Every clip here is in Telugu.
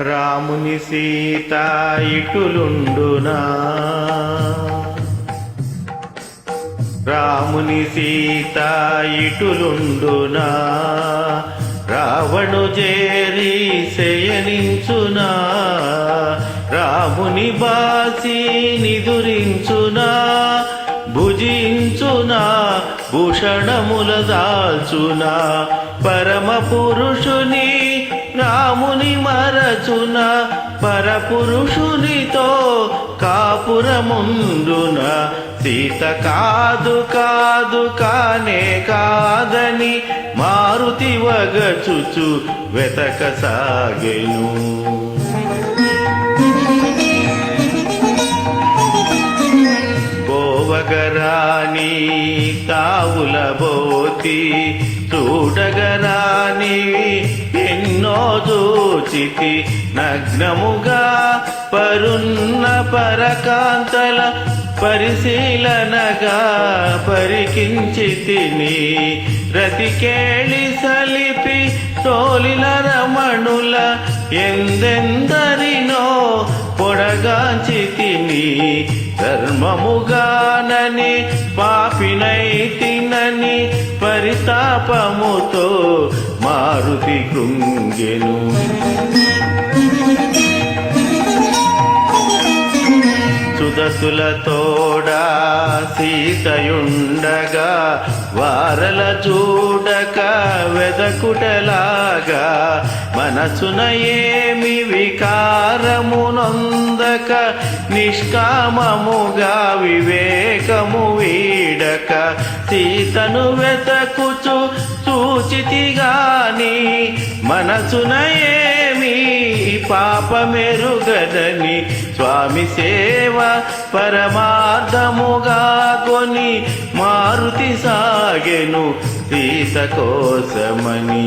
రాముని సీత ఇటులుండునా, రాముని సీత ఇటులుండునా, రావణు చేరి శయనించునా, రాముని బాసి నిదురించునా, భుజించునా, భూషణముల దాల్చునా, పరమ పురుషుని రాముని మరచున, పరపురుషునితో కాపురముందున, సీత కాదు కాదు కానే కాదని మారుతి వగచుచు వెతకసాగెను. పోవగరాని తావుల బోతి, చూడగరాని ఎన్నో దోచితి, నగ్నముగా పరున్న పరకాంతల పరిశీలనగా పరికించితిని, రతికేళి సలిపి తోలిన రమణుల ఎందెందరినో పొడగాంచితిని, ధర్మముగానని పాపినైతినని పరితాపముతో మారుతి కృంగెను. సుదసుల తోడా సీతయుండగా, వారల చూడక వెదకుటలాగా, మనసున ఏమి వికారము నొందక, నిష్కామముగా వివేకము వీడక, సీతను వెతకుచు చూచితిగాని, మనసున ఏమి పాపమెరుగదని, స్వామి సేవ పరమార్థముగా కొని మారుతి సాగెను సీత కోసమని.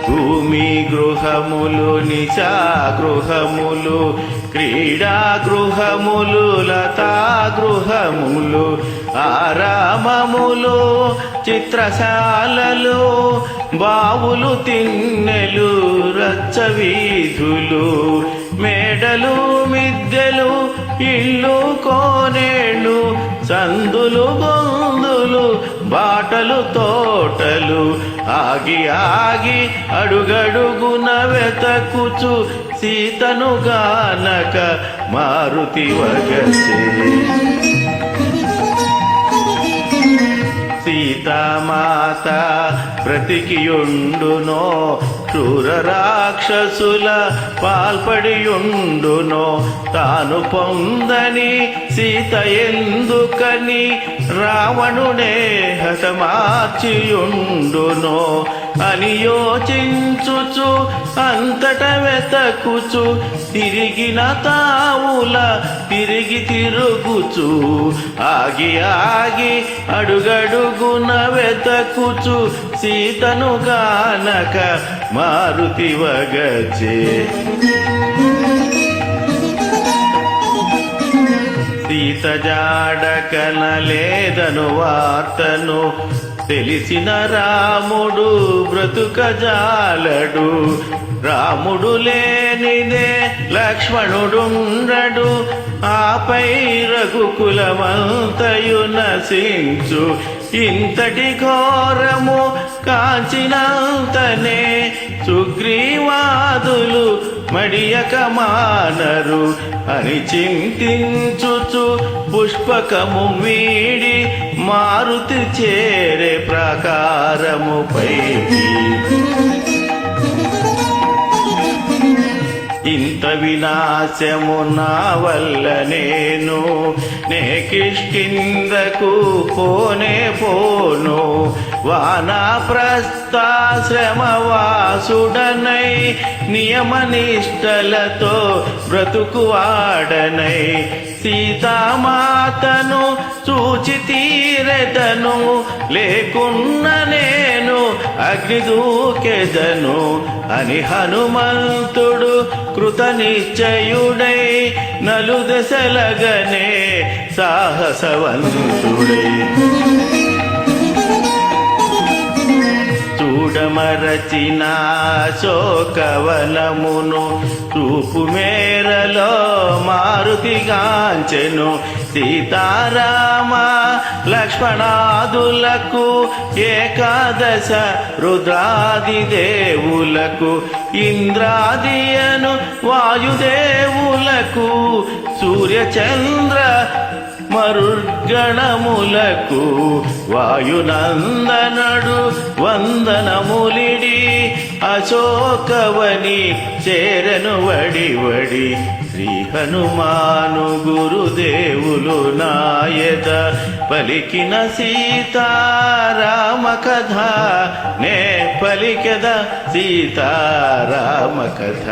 భూమి గృహములు, నిశా గృహములు, క్రీడా గృహములు, లతా గృహములు, ఆరామములు, చిత్రశాలలు, బావులు, తిన్నెలు, రచ్చవీధులు, మేడలు, మిద్దెలు, ఇల్లు, కోనేళ్ళు, సందులు, గొందులు, బాటలు, తోటలు, ఆగి ఆగి అడుగడుగున వెతకుచు సీతను గానక మారుతి వగసే. సీతామాత బ్రతికియుండునో, క్రూర రాక్షసుల పాల్పడియుండునో, తాను పొందని సీత ఎందుకని రావణునే హతమార్చియుండునో అని యోచించుచు అంతట వెతకుచు, తిరిగిన తావుల తిరిగి తిరుగుచు, ఆగి ఆగి అడుగడుగున వెతకుచు సీతను గానక మారుతి వగచే. సీత జాడ కనలేదను వార్తను తెలిసిన రాముడు బ్రతుకజాలడు, రాముడు లేనిదే లక్ష్మణుడుండడు, ఆపై రఘుకులమంతయు నశించు, ఇంతటి ఘోరము కాంచినంతనే సుగ్రీవాదులు మడియక మానరు అని చింతించుచు, పుష్పకము వీడి మారుతి చేరే ప్రాకారముపై. ఇంత వినాశము నా వల్ల నేను నే కిష్కిందకు పోనే పోను, వానప్రస్థాశ్రమవాసుడనై నియమనిష్టలతో బ్రతుకువాడనై, సీతామాతను చూచి తీరెదను, లేకున్న నేను అగ్ని దూకెదను అని హనుమంతుడు కృతనిశ్చయుడై నలుదశలగనే సాహసవంతుడై చూడమరచిన శోకవనమును రూపు మేరలో మారుతిగాంచెను. సీతారామ లక్ష్మణాదులకు ఏకాదశ రుద్రాది దేవులకు ఇంద్రాదియను వాయుదేవులకు సూర్యచంద్ర మరుద్గణములకు వాయునందనడు వందనములిడి అశోకవని చేరను వడి వడి. శ్రీ హనుమాను గురుదేవులు నాయద పలికిన సీతారామ కథ నే పలికెద సీతారామ కథ.